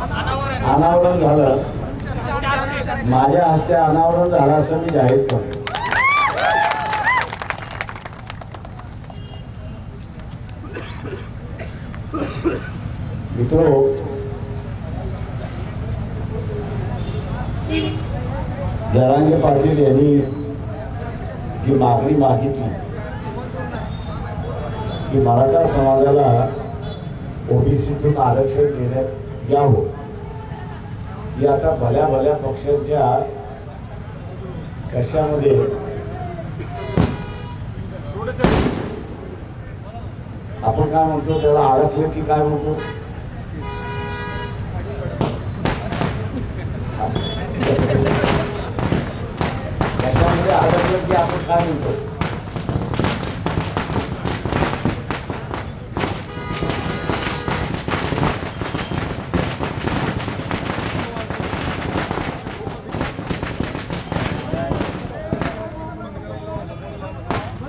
अनावरण झालं, माझ्या हस्ते अनावरण झालं असं मी जाहीर करतो. मित्रो, जरांगे पाटील यांनी जी मागणी मागितली की मराठा समाजाला ओबीसीतून आरक्षण देण्यात यावं, ही आता भल्या भल्या पक्षांच्या कशामध्ये आपण काय म्हणतो त्याला, अडकलं की काय म्हणतो, कशामध्ये अडकलं की आपण काय म्हणतो.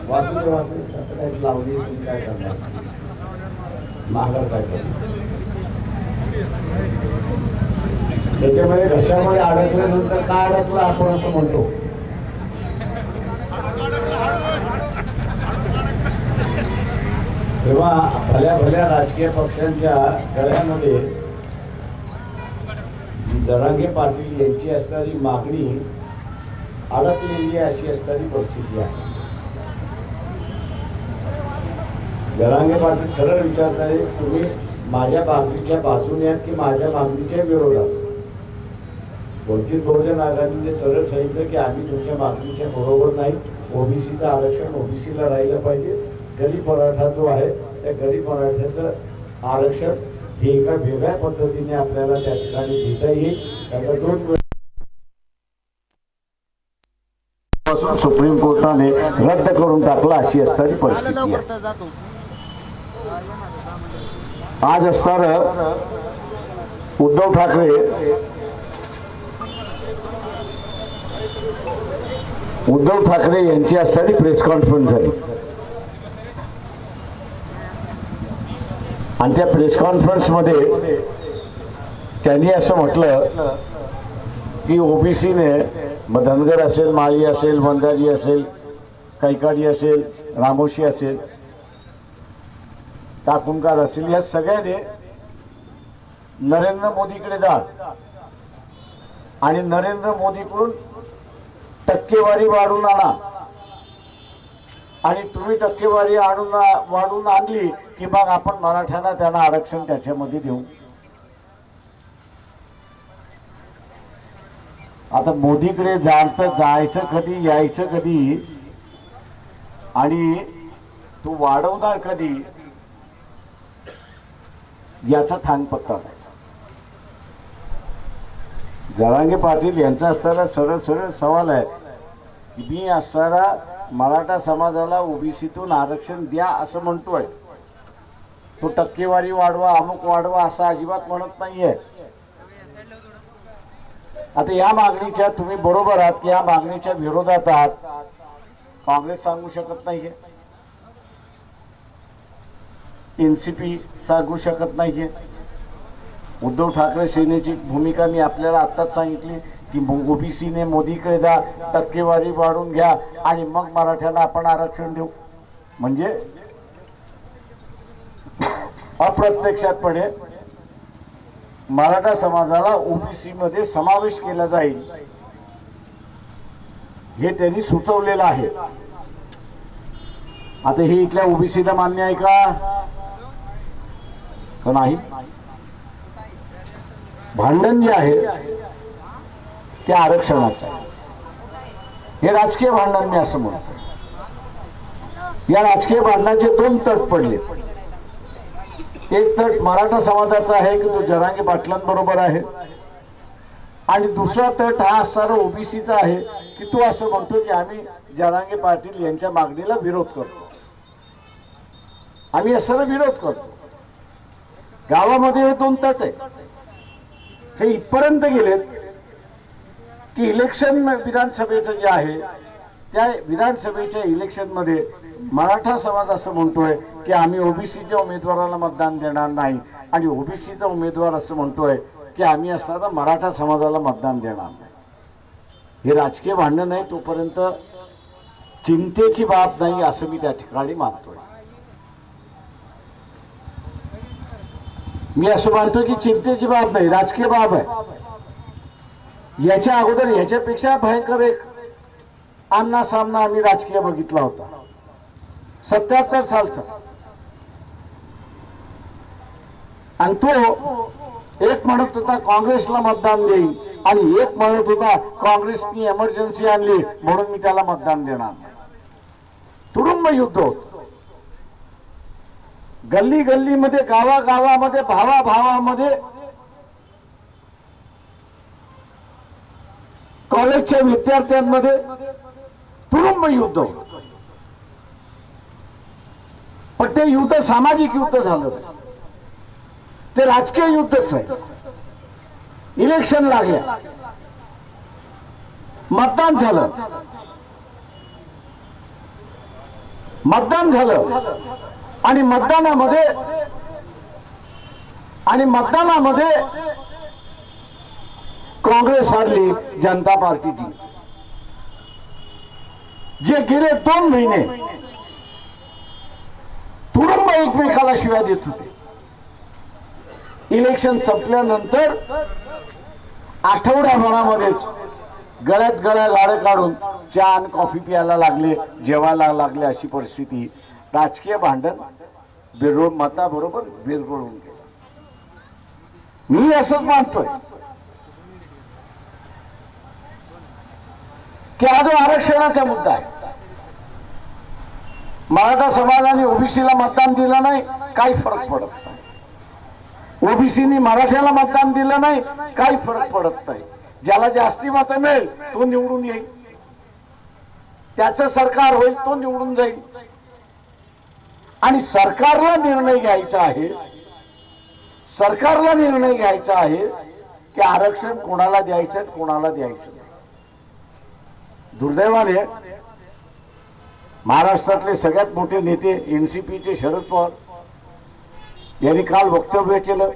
वाचू आता काय लावली, काय करणार, माघार काय करणार. त्याच्यामध्ये घशामध्ये अडकल्यानंतर काय अडकलं आपण असं म्हणतो. तेव्हा भल्या भल्या राजकीय पक्षांच्या गळ्यामध्ये जरांगे पाटील यांची असणारी मागणी अडकलेली अशी असणारी परिस्थिती आहे. जरांगे पाटील सरळ विचारताय, तुम्ही माझ्या मागणीच्या बाजूने आहात की माझ्या मागणीच्या विरोधात. वंचित बहुजन आघाडीने सरळ सांगितलं की आम्ही तुमच्या मागणीच्या बरोबर नाही, ओबीसीचं आरक्षण ओबीसीला राहिलं पाहिजे. गरीब मराठा जो आहे त्या गरीब मराठ्याचं आरक्षण हे एका वेगळ्या पद्धतीने आपल्याला त्या ठिकाणी देता येईल. कारण 2 पासून सुप्रीम कोर्टाने रद्द करून टाकला अशी असणारी परिस्थिती आहे. आज असणारं उद्धव ठाकरे यांची असणारी प्रेस कॉन्फरन्स झाली आणि त्या प्रेस कॉन्फरन्स मध्ये त्यांनी असं म्हटलं की ओबीसीने मग धनगर असेल, माळी असेल, वंजारी असेल, कैकाडी असेल, रामोशी असेल, टाकुंकार असेल, या सगळ्याने नरेंद्र मोदीकडे जा आणि नरेंद्र मोदीकडून टक्केवारी वाढून आणा आणि तुम्ही टक्केवारी वाढून आणली की मग आपण मराठ्यांना त्यांना आरक्षण त्याच्यामध्ये देऊ. आता मोदीकडे जायचं कधी, यायचं कधी आणि तू वाढवणार कधी याचा थांगपत्ता नाही. जरांगे पाटील यांचा असणारा सरळ सवाल आहे की मी असणारा मराठा समाजाला ओबीसीतून आरक्षण द्या असं म्हणतोय, तो टक्केवारी वाढवा, अमुक वाढवा असं अजिबात म्हणत नाहीये. आता या मागणीच्या तुम्ही बरोबर आहात की या मागणीच्या विरोधात आहात, काँग्रेस सांगू शकत नाहीये, एनसीपी सांगू शकत नाहीये. उद्धव ठाकरे सेनेची भूमिका मी आपल्याला आत्ताच सांगितली की ओबीसीने मोदीकडे जा, टक्केवारी वाढून घ्या आणि मग मराठ्यांना आपण आरक्षण देऊ. म्हणजे अप्रत्यक्षातपणे मराठा समाजाला ओबीसी मध्ये समावेश केला जाईल हे त्यांनी सुचवलेलं आहे. आता हे इथल्या ओबीसीला मान्य आहे का नाही? भांडण जे आहे ते आरक्षणाचं आहे. हे राजकीय भांडण मी असं म्हणतो. या राजकीय भांडणाचे 2 तट पडले. एक तट मराठा समाजाचा आहे की तो जरांगे पाटलांबरोबर आहे आणि दुसरा तट हा असणारा ओबीसीचा आहे की तो असं म्हणतो की आम्ही जरांगे पाटील यांच्या मागणीला विरोध करतो, आम्ही असणारा विरोध करतो. गावामध्ये हे 2 तट आहे. हे इथपर्यंत गेलेत की इलेक्शन विधानसभेचं जे आहे त्या विधानसभेच्या इलेक्शन मध्ये मराठा समाज असं म्हणतोय की आम्ही ओबीसीच्या उमेदवाराला मतदान देणार नाही आणि ओबीसीचा उमेदवार असं म्हणतोय की आम्ही असताना मराठा समाजाला मतदान देणार नाही. हे राजकीय भांडण नाही, तोपर्यंत चिंतेची बाब नाही असं मी त्या ठिकाणी मानतोय. मी असं मानतो की चिंतेची बाब नाही, राजकीय बाब आहे. याच्या अगोदर याच्यापेक्षा भयंकर एक आमना सामना आम्ही राजकीय बघितला होता 77 सालचा. आणि तो एक म्हणत होता काँग्रेसला मतदान देईल आणि एक म्हणत होता काँग्रेसनी इमर्जन्सी आणली म्हणून मी त्याला मतदान देणार नाही. तुडुंब युद्ध होत. गल्ली गल्लीमध्ये, गावागावामध्ये, भावाभावामध्ये, कॉलेजच्या विद्यार्थ्यांमध्ये तुडुंब युद्ध होत. पण ते युद्ध सामाजिक युद्ध झालं, ते राजकीय युद्धच आहे. इलेक्शन लागले, मतदान झालं, आणि मतदानामध्ये काँग्रेस हारली, जनता पार्टी जिंकली. जे गेले 2 महिने तुडुंब एकमेकाला शिव्या देत होते, इलेक्शन संपल्यानंतर आठवड्याभरामध्येच गळ्यात गाडे काढून चहा आणि कॉफी प्यायला लागले, जेवायला लागले. अशी परिस्थिती, राजकीय भांडण मताबरोबर विरघळून गेलं. मी असंच मानतोय की हा जो आरक्षणाचा मुद्दा आहे, मराठा समाजाने ओबीसीला मतदान दिलं नाही, काही फरक पडत नाही. ओबीसीनी मराठ्याला मतदान दिलं नाही, काही फरक पडत नाही. ज्याला जास्ती मतं मिळेल तो निवडून येईल, त्याचं सरकार होईल, तो निवडून जाईल. आणि सरकारला निर्णय घ्यायचा आहे की आरक्षण कोणाला द्यायचं कोणाला द्यायचं नाही. दुर्दैवाने महाराष्ट्रातले सगळ्यात मोठे नेते एनसीपीचे शरद पवार यांनी काल वक्तव्य केलं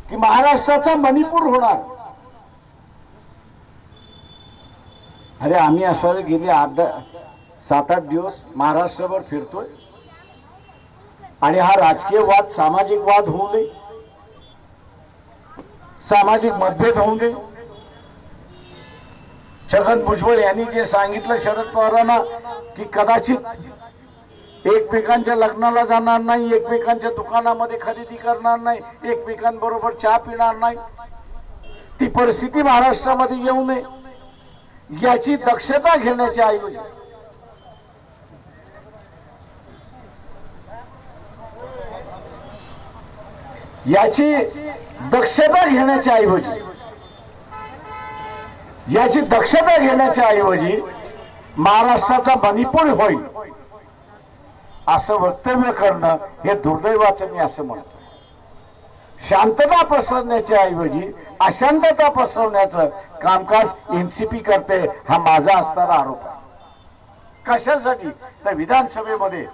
की महाराष्ट्राचा मणिपूर होणार. अरे आम्ही असं गेले 7-8 दिवस महाराष्ट्रभर फिरतोय आणि हा राजकीय वाद, सामाजिक वाद होऊ नये, सामाजिक मतभेद होऊ नये. छगन भुजबळ यांनी जे सांगितलं शरद पवारांना की कदाचित एकमेकांच्या लग्नाला जाणार नाही, एकमेकांच्या दुकानामध्ये खरेदी करणार नाही, एकमेकांबरोबर चहा पिणार नाही, ती परिस्थिती महाराष्ट्रामध्ये येऊ नये याची दक्षता घेण्याच्या ऐवजी महाराष्ट्राचा मणिपूर होईल असं वक्तव्य करणं हे दुर्दैवाचं मी असं म्हणतो. शांतता पसरण्याच्या ऐवजी अशांतता पसरवण्याचं कामकाज एनसीपी करते, हा माझा असणारा आरोप आहे. कशासाठी? तर विधानसभेमध्ये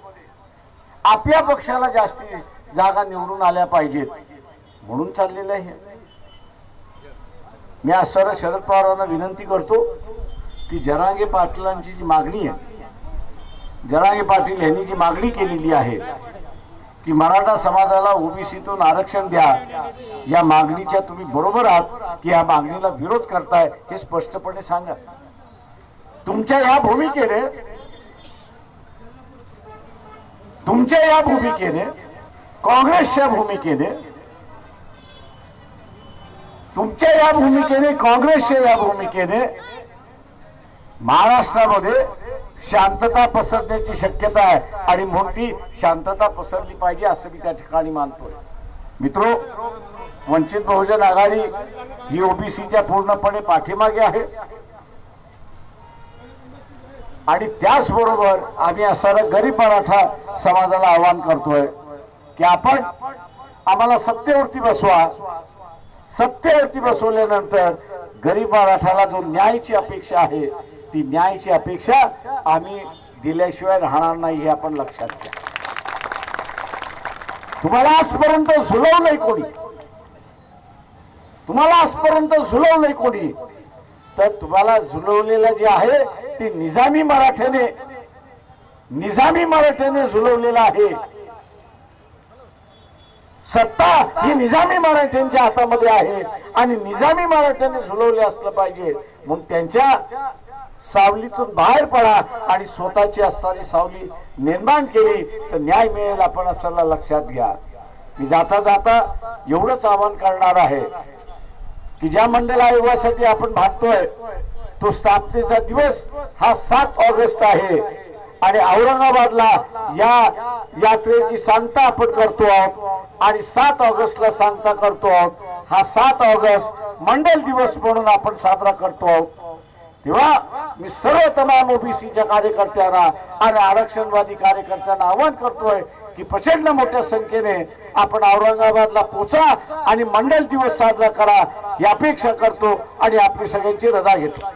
आपल्या पक्षाला जास्ती जागा निवडून आल्या पाहिजेत म्हणून चाललेलं आहे. मी असणारा शरद पवारांना विनंती करतो की जरांगे पाटलांची जी मागणी आहे, जरांगे पाटील यांनी जी मागणी केलेली आहे की मराठा समाजाला ओबीसीतून आरक्षण द्या, या मागणीच्या तुम्ही बरोबर आहात की या मागणीला विरोध करताय हे स्पष्टपणे सांगा. तुमच्या या भूमिकेने काँग्रेसच्या भूमिकेने महाराष्ट्रामध्ये शांतता पसरण्याची शक्यता आहे आणि मोठी शांतता पसरली पाहिजे असं मी त्या ठिकाणी मानतोय. मित्रो, वंचित बहुजन आघाडी ही ओबीसीच्या पूर्णपणे पाठीमागे आहे आणि त्याचबरोबर आम्ही असणारा गरीब मराठा समाजाला आवाहन करतोय की आपण आम्हाला सत्तेवरती बसवा. सत्तेवरती बसवल्यानंतर गरीब मराठाला जो न्यायाची अपेक्षा आहे ती न्यायाची अपेक्षा आम्ही दिल्याशिवाय राहणार नाही हे आपण लक्षात घ्या. तुम्हाला आजपर्यंत झुलवलंय कोणी? तुम्हाला आजपर्यंत झुलवलंय कोणी? तर तुम्हाला झुलवलेलं जे आहे ते निजामी मराठ्याने झुलवलेलं आहे. सत्ता ही निजामी मराठ्यांच्या हातामध्ये आहे आणि निजामी मराठ्याने झुलवले असलं पाहिजे. म्हणून त्यांच्या सावलीतून बाहेर पडा आणि स्वतःची असणारी सावली निर्माण केली तर न्याय मिळेल. आपण असं लक्षात घ्या. मी जाता जाता एवढंच आवाहन करणार आहे की ज्या मंडल आयोगासाठी आपण भागतोय तो स्थापनेचा दिवस हा 7 ऑगस्ट आहे आणि औरंगाबादला या यात्रेची सांगता आपण करतो आहोत आणि 7 ऑगस्टला सांगता करतो आहोत. हा 7 ऑगस्ट मंडल दिवस म्हणून आपण साजरा करतो आहोत. तेव्हा मी सर्व तमाम ओबीसीच्या कार्यकर्त्यांना आणि आरक्षणवादी कार्यकर्त्यांना आवाहन करतोय की प्रचंड मोठ्या संख्येने आपण औरंगाबादला पोचा आणि मंडल दिवस साजरा करा ही अपेक्षा करतो आणि आपली सगळ्यांची रजा घेतो.